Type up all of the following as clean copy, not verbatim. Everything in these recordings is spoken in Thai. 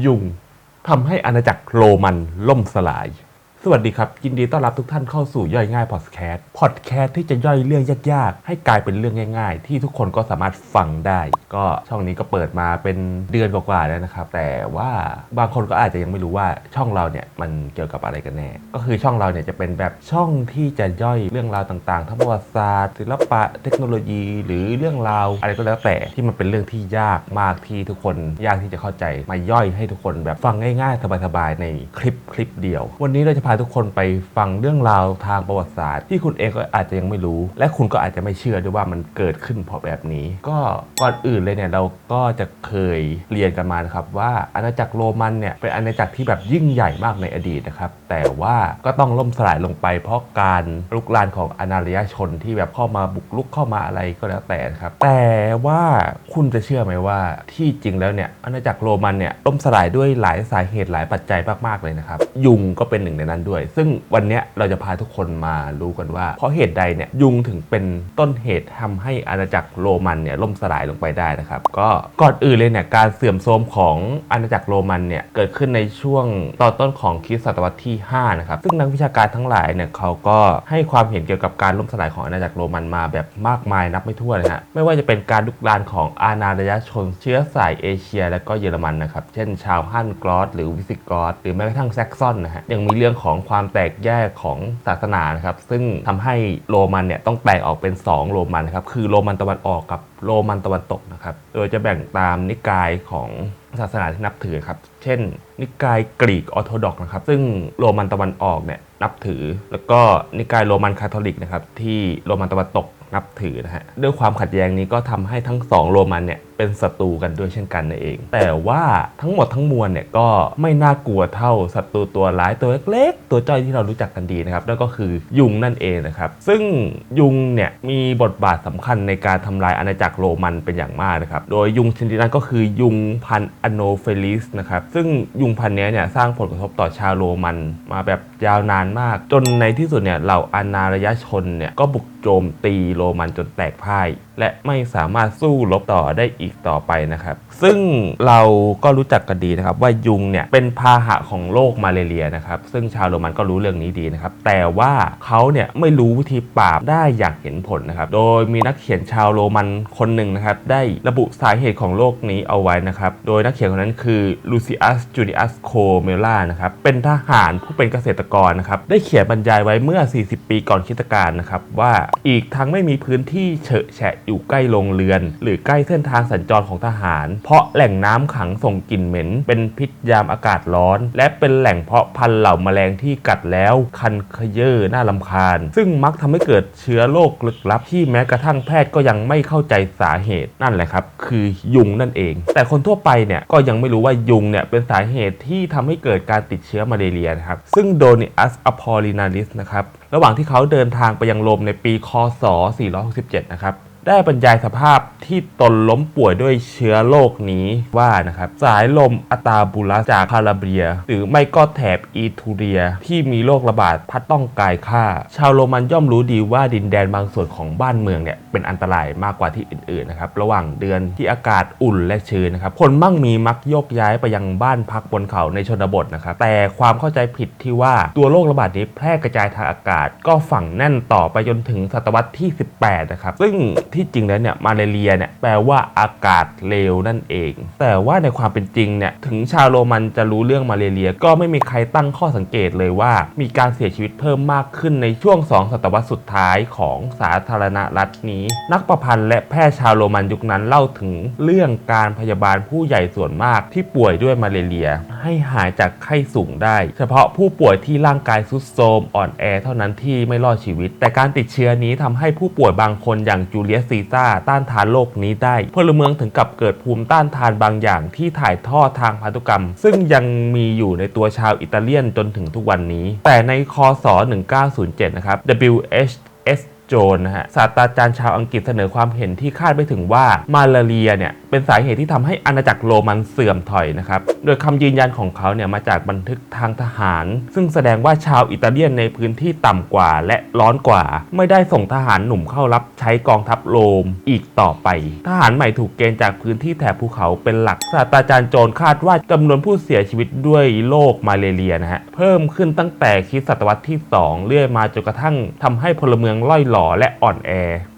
ยุงทำให้อาณาจักรโรมันล่มสลายสวัสดีครับยินดีต้อนรับทุกท่านเข้าสู่ย่อยง่ายพอดแคสต์ที่จะย่อยเรื่องยากๆให้กลายเป็นเรื่องง่ายๆที่ทุกคนก็สามารถฟังได้ก็ช่องนี้ก็เปิดมาเป็นเดือนกว่าๆแล้วนะครับแต่ว่าบางคนก็อาจจะยังไม่รู้ว่าช่องเราเนี่ยมันเกี่ยวกับอะไรกันแน่ก็คือช่องเราเนี่ยจะเป็นแบบช่องที่จะย่อยเรื่องราวต่างๆทั้งประวัติศาสตร์ศิลปะเทคโนโลยีหรือเรื่องราวอะไรก็แล้วแต่ที่มันเป็นเรื่องที่ยากมากที่ทุกคนยากที่จะเข้าใจมาย่อยให้ทุกคนแบบฟังง่ายๆสบายๆในคลิปเดียววันนี้เราจะพาทุกคนไปฟังเรื่องราวทางประวัติศาสตร์ที่คุณเองก็อาจจะยังไม่รู้และคุณก็อาจจะไม่เชื่อด้วยว่ามันเกิดขึ้นเพราะแบบนี้ก็ก่อนอื่นเลยเนี่ยเราก็จะเคยเรียนกันมานะครับว่าอาณาจักรโรมันเนี่ยเป็นอาณาจักรที่แบบยิ่งใหญ่มากในอดีตนะครับแต่ว่าก็ต้องล่มสลายลงไปเพราะการลุกลานของอาณานิคมชนที่แบบเข้ามาบุกรุกเข้ามาอะไรก็แล้วแต่ครับแต่ว่าคุณจะเชื่อไหมว่าที่จริงแล้วเนี่ยอาณาจักรโรมันเนี่ยล่มสลายด้วยหลายสาเหตุหลายปัจจัยมากๆเลยนะครับยุงก็เป็นหนึ่งในนั้นด้วยซึ่งวันนี้เราจะพาทุกคนมารู้กันว่าเพราะเหตุใดเนี่ยยุงถึงเป็นต้นเหตุทำให้อาณาจักรโรมันเนี่ยล่มสลายลงไปได้นะครับก็ก่อนอื่นเลยเนี่ยการเสื่อมโทรมของอาณาจักรโรมันเนี่ยเกิดขึ้นในช่วงตอนต้นของคริสตศตวรรษที่5นะครับซึ่งนักวิชาการทั้งหลายเนี่ยเขาก็ให้ความเห็นเกี่ยวกับการล่มสลายของอาณาจักรโรมันมาแบบมากมายนับไม่ถ้วนนะฮะไม่ว่าจะเป็นการลุกลานของอาณานิคมชนเชื้อสายเอเชียและก็เยอรมันนะครับเช่นชาวฮั่นกรอสหรือวิสิกอสหรือแม้กระทั่งแซกซอนนะฮะยังมีเรื่องของความแตกแยกของศาสนานะครับซึ่งทำให้โรมันเนี่ยต้องแบ่งออกเป็น2โรมันนะครับคือโรมันตะวันออกกับโรมันตะวันตกนะครับโดยจะแบ่งตามนิกายของศาสนาที่นับถือครับเช่นนิกายกรีกออร์โธดอกซ์นะครับซึ่งโรมันตะวันออกเนี่ยนับถือแล้วก็นิกายโรมันคาทอลิกนะครับที่โรมันตะวันตกนับถือนะฮะด้วยความขัดแย้งนี้ก็ทำให้ทั้ง2โรมันเนี่ยเป็นศัตรูกันด้วยเช่นกันนั่นเองแต่ว่าทั้งหมดทั้งมวลเนี่ยก็ไม่น่ากลัวเท่าศัตรูตัวร้ายตัวเล็กๆตัวจ้อยที่เรารู้จักกันดีนะครับนั่นก็คือยุงนั่นเองนะครับซึ่งยุงเนี่ยมีบทบาทสำคัญในการทำลายอาณาจักรโรมันเป็นอย่างมากนะครับโดยยุงชนิดนั้นก็คือยุงพันธุ์อโนเฟลิสนะครับซึ่งยุงพันธุ์นี้เนี่ยสร้างผลกระทบต่อชาวโรมันมาแบบยาวนานมากจนในที่สุดเนี่ยเหล่าอาณานิคมชนเนี่ยก็บุกโจมตีโรมันจนแตกพ่ายและไม่สามารถสู้รบต่อได้อีกต่อไปนะครับซึ่งเราก็รู้จักกันดีนะครับว่ายุงเนี่ยเป็นพาหะของโรคมาเลเรียนะครับซึ่งชาวโรมันก็รู้เรื่องนี้ดีนะครับแต่ว่าเขาเนี่ยไม่รู้วิธีปราบได้อย่างเห็นผลนะครับโดยมีนักเขียนชาวโรมันคนหนึ่งนะครับได้ระบุสาเหตุของโรคนี้เอาไว้นะครับโดยนักเขียนคนนั้นคือลูซิอัสจูดิอัสโคเมล่านะครับเป็นทหารผู้เป็นเกษตรกรนะครับได้เขียนบรรยายไว้เมื่อ40ปีก่อนคริสตกาลนะครับว่าอีกทั้งไม่มีพื้นที่เฉอะแฉะอยู่ใกล้โรงเรือนหรือใกล้เส้นทางสัญจรของทหารเพราะแหล่งน้ำขังส่งกลิ่นเหม็นเป็นพิษยามอากาศร้อนและเป็นแหล่งเพาะพันธุ์เหล่าแมลงที่กัดแล้วคันเขย่อน่ารำคาญซึ่งมักทำให้เกิดเชื้อโรคลึกลับที่แม้กระทั่งแพทย์ก็ยังไม่เข้าใจสาเหตุนั่นแหละครับคือยุงนั่นเองแต่คนทั่วไปเนี่ยก็ยังไม่รู้ว่ายุงเนี่ยเป็นสาเหตุที่ทำให้เกิดการติดเชื้อมาเลเรียนะครับซึ่งโดนิอัสอพอลินาริสนะครับระหว่างที่เขาเดินทางไปยังโรมในปีคศ467นะครับได้บรรยายสภาพที่ตนล้มป่วยด้วยเชื้อโรคนี้ว่านะครับสายลมอัตาบูลัสจากคาลาเบียหรือไม่ก็แถบอีทูเรียที่มีโรคระบาดพัดต้องกายฆ่าชาวโรมันย่อมรู้ดีว่าดินแดนบางส่วนของบ้านเมืองเนี่ยเป็นอันตรายมากกว่าที่อื่นๆนะครับระหว่างเดือนที่อากาศอุ่นและชื้นนะครับคนมั่งมีมักโยกย้ายไปยังบ้านพักบนเขาในชนบทนะครับแต่ความเข้าใจผิดที่ว่าตัวโรคระบาดนี้แพร่กระจายทางอากาศก็ฝังแน่นต่อไปจนถึงศตวรรษที่18นะครับซึ่งที่จริงแล้วเนี่ยมาเลเรียเนี่ยแปลว่าอากาศเลวนั่นเองแต่ว่าในความเป็นจริงเนี่ยถึงชาวโรมันจะรู้เรื่องมาเลเรียก็ไม่มีใครตั้งข้อสังเกตเลยว่ามีการเสียชีวิตเพิ่มมากขึ้นในช่วง2ศตวรรษสุดท้ายของสาธารณรัฐนี้นักประพันธ์และแพทย์ชาวโรมันยุคนั้นเล่าถึงเรื่องการพยาบาลผู้ใหญ่ส่วนมากที่ป่วยด้วยมาเลเรียให้หายจากไข้สูงได้เฉพาะผู้ป่วยที่ร่างกายทรุดโทรมอ่อนแอเท่านั้นที่ไม่รอดชีวิตแต่การติดเชื้อนี้ทำให้ผู้ป่วยบางคนอย่างจูเลียสซีซ่าต้านทานโรคนี้ได้พลเมืองถึงกับเกิดภูมิต้านทานบางอย่างที่ถ่ายทอดทางพันธุกรรมซึ่งยังมีอยู่ในตัวชาวอิตาเลียนจนถึงทุกวันนี้แต่ในคศ1907นะครับ WHS โจนนะฮะศาสตราจารย์ชาวอังกฤษเสนอความเห็นที่คาดไม่ถึงว่ามาลาเรียเนี่ยเป็นสาเหตุที่ทำให้อาณาจักรโรมันเสื่อมถอยนะครับโดยคำยืนยันของเขาเนี่ยมาจากบันทึกทางทหารซึ่งแสดงว่าชาวอิตาเลียนในพื้นที่ต่ำกว่าและร้อนกว่าไม่ได้ส่งทหารหนุ่มเข้ารับใช้กองทัพโรมอีกต่อไปทหารใหม่ถูกเกณฑ์จากพื้นที่แถบภูเขาเป็นหลักศาสตราจารย์โจนคาดว่าจำนวนผู้เสียชีวิตด้วยโรคมาลาเรียนะฮะเพิ่มขึ้นตั้งแต่คริสตศตวรรษที่2เรื่อยมาจนกระทั่งทำให้พลเมืองล่อยหล่อและอ่อนแอ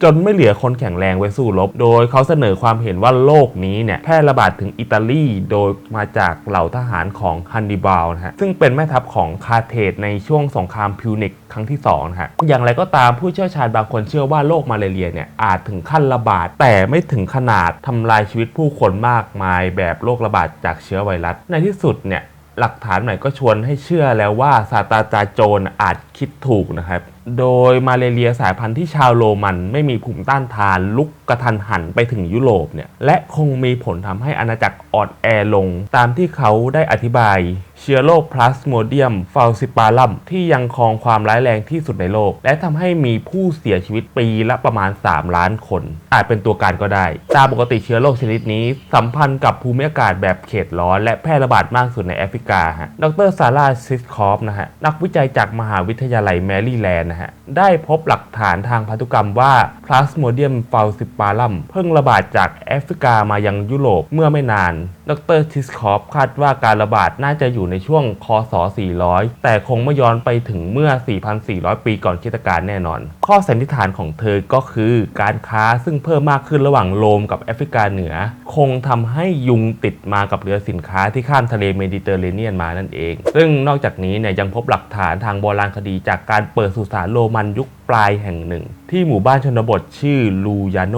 จนไม่เหลือคนแข็งแรงไว้สู้รบโดยเขาเสนอความเห็นว่าโรคนี้เนี่ยแพร่ระบาดถึงอิตาลีโดยมาจากเหล่าทหารของฮันนิบาลนะฮะซึ่งเป็นแม่ทัพของคาร์เทจในช่วงสงครามพิวนิกครั้งที่2นะฮะอย่างไรก็ตามผู้เชี่ยวชาญบางคนเชื่อว่าโรคมาลาเรียเนี่ยอาจถึงขั้นระบาดแต่ไม่ถึงขนาดทำลายชีวิตผู้คนมากมายแบบโรคระบาดจากเชื้อไวรัสในที่สุดเนี่ยหลักฐานใหม่ก็ชวนให้เชื่อแล้วว่าศาสตราจารย์โจนอาจคิดถูกนะครับโดยมาลาเรียสายพันธุ์ที่ชาวโรมันไม่มีภูมิต้านทานลุกกระทันหันไปถึงยุโรปเนี่ยและคงมีผลทำให้อาณาจักรอ่อนแอลงตามที่เขาได้อธิบายเชื้อโรคพลาสโมเดียมฟาลซิปาลัมที่ยังครองความร้ายแรงที่สุดในโลกและทำให้มีผู้เสียชีวิตปีละประมาณ3 ล้านคนอาจเป็นตัวการก็ได้ตามปกติเชื้อโรคชนิดนี้สัมพันธ์กับภูมิอากาศแบบเขตร้อนและแพร่ระบาดมากสุดในแอฟริกาฮะดร.ซาร่าซิสคอฟนะฮะนักวิจัยจากมหาวิทยาลัยแมริแลนด์ได้พบหลักฐานทางพันธุกรรมว่าพลาสโมเดียมฟาลซิปาลัมเพิ่งระบาดจากแอฟริกามายังยุโรปเมื่อไม่นานดร.ทิสคอฟคาดว่าการระบาดน่าจะอยู่ในช่วงคศ400แต่คงไม่ย้อนไปถึงเมื่อ 4,400 ปีก่อนคริสตกาลแน่นอนข้อสันนิษฐานของเธอก็คือการค้าซึ่งเพิ่มมากขึ้นระหว่างโรมกับแอฟริกาเหนือคงทำให้ยุงติดมากับเรือสินค้าที่ข้ามทะเลเมดิเตอร์เรเนียนมานั่นเองซึ่งนอกจากนี้เนี่ยยังพบหลักฐานทางโบราณคดีจากการเปิดสุสานโรมันยุคปลายแห่งหนึ่งที่หมู่บ้านชนบทชื่อลูยาโน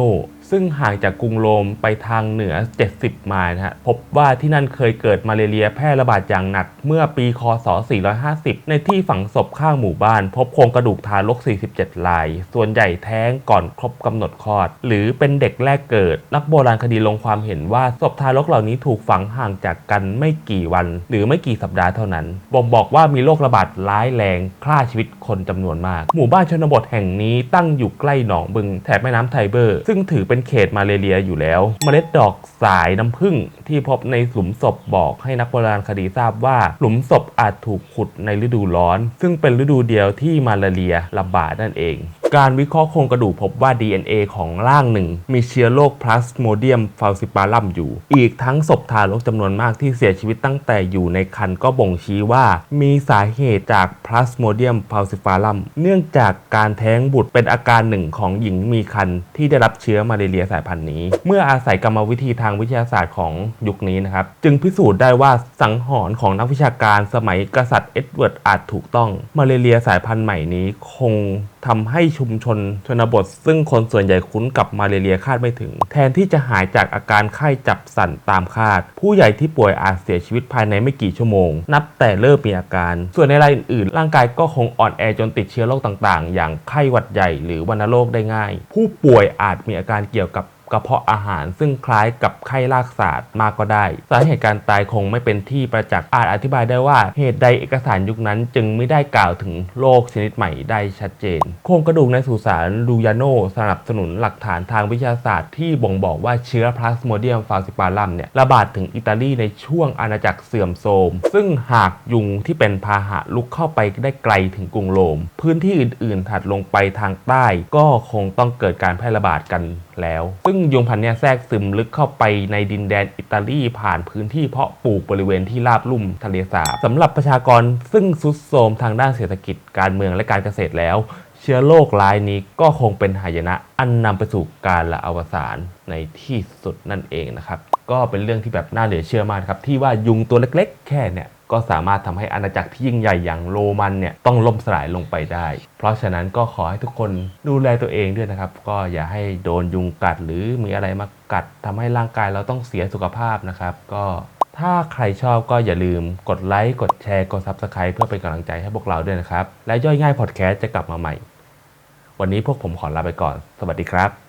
ซึ่งห่างจากกรุงโรมไปทางเหนือ70 ไมล์นะฮะพบว่าที่นั่นเคยเกิดมาลาเรียแพร่ระบาดอย่างหนักเมื่อปีคศ450ในที่ฝังศพข้างหมู่บ้านพบโครงกระดูกทารก47 รายส่วนใหญ่แท้งก่อนครบกำหนดคลอดหรือเป็นเด็กแรกเกิดนักโบราณคดีลงความเห็นว่าศพทารกเหล่านี้ถูกฝังห่างจากกันไม่กี่วันหรือไม่กี่สัปดาห์เท่านั้นบ่งบอกว่ามีโรคระบาดร้ายแรงฆ่าชีวิตคนจำนวนมากหมู่บ้านชนบทแห่งนี้ตั้งอยู่ใกล้หนองบึงแถบแม่น้ำไทเบอร์ซึ่งถือเป็นเขตมาลาเรียอยู่แล้วเมล็ดดอกสายน้ำผึ้งที่พบในหลุมศพบอกให้นักโบราณคดีทราบว่าหลุมศพอาจถูกขุดในฤดูร้อนซึ่งเป็นฤดูเดียวที่มาลาเรียระบาดนั่นเองการวิเคราะห์โครงกระดูกพบว่า DNA ของร่างหนึ่งมีเชื้อโรคพลาสโมเดียมฟาลซิปาลัมอยู่อีกทั้งศพทารกจำนวนมากที่เสียชีวิตตั้งแต่อยู่ในครรภ์ก็บ่งชี้ว่ามีสาเหตุจากพลาสโมเดียมฟาลซิปาลัมเนื่องจากการแท้งบุตรเป็นอาการหนึ่งของหญิงมีครรภ์ที่ได้รับเชื้อมาลาเรียสายพันธุ์นี้เมื่ออาศัยกรรมวิธีทางวิทยาศาสตร์ของยุคนี้นะครับจึงพิสูจน์ได้ว่าสังหรณ์ของนักวิชาการสมัยกษัตริย์เอ็ดเวิร์ดอาจถูกต้องมาลาเรียสายพันธุ์ใหม่นี้คงทำให้ชุมชนชนบทซึ่งคนส่วนใหญ่คุ้นกับมาลาเรียคาดไม่ถึงแทนที่จะหายจากอาการไข้จับสั่นตามคาดผู้ใหญ่ที่ป่วยอาจเสียชีวิตภายในไม่กี่ชั่วโมงนับแต่เริ่มมีอาการส่วนในรายอื่นๆร่างกายก็คงอ่อนแอจนติดเชื้อโรคต่างๆอย่างไข้หวัดใหญ่หรือวัณโรคได้ง่ายผู้ป่วยอาจมีอาการเกี่ยวกับกระเพาะอาหารซึ่งคล้ายกับไข้ลากศาสตร์มากก็ได้สาเหตุการตายคงไม่เป็นที่ประจักษ์อาจอธิบายได้ว่าเหตุใดเอกสารยุคนั้นจึงไม่ได้กล่าวถึงโรคชนิดใหม่ได้ชัดเจนโครงกระดูกในสุสานลูยาโนสนับสนุนหลักฐานทางวิทยาศาสตร์ที่บ่งบอกว่าเชื้อพลาสโมเดียมฟาลซิปาลัมเนี่ยระบาดถึงอิตาลีในช่วงอาณาจักรเสื่อมโทรมซึ่งหากยุงที่เป็นพาหะลุกเข้าไปได้ไกลถึงกรุงโรมพื้นที่อื่นๆถัดลงไปทางใต้ก็คงต้องเกิดการแพร่ระบาดกันแล้วซึ่งยุงพันธุ์นี้แทรกซึมลึกเข้าไปในดินแดนอิตาลีผ่านพื้นที่เพาะปลูกบริเวณที่ราบลุ่มทะเลสาบสำหรับประชากรซึ่งทรุดโทรมทางด้านเศรษฐกิจการเมืองและการเกษตรแล้วเชื้อโรคร้ายนี้ก็คงเป็นหายนะอันนำไปสู่การละอวสานในที่สุดนั่นเองนะครับก็เป็นเรื่องที่แบบน่าเหลือเชื่อมากครับที่ว่ายุงตัวเล็กๆแค่เนี่ยก็สามารถทำให้อาณาจักรที่ยิ่งใหญ่อย่างโรมันเนี่ยต้องล่มสลายลงไปได้เพราะฉะนั้นก็ขอให้ทุกคนดูแลตัวเองด้วยนะครับก็อย่าให้โดนยุงกัดหรือมีอะไรมากัดทำให้ร่างกายเราต้องเสียสุขภาพนะครับก็ถ้าใครชอบก็อย่าลืมกดไลค์กดแชร์กด Subscribe เพื่อเป็นกำลังใจให้พวกเราด้วยนะครับและย่อยง่ายพอดแคสต์จะกลับมาใหม่วันนี้พวกผมขอลาไปก่อนสวัสดีครับ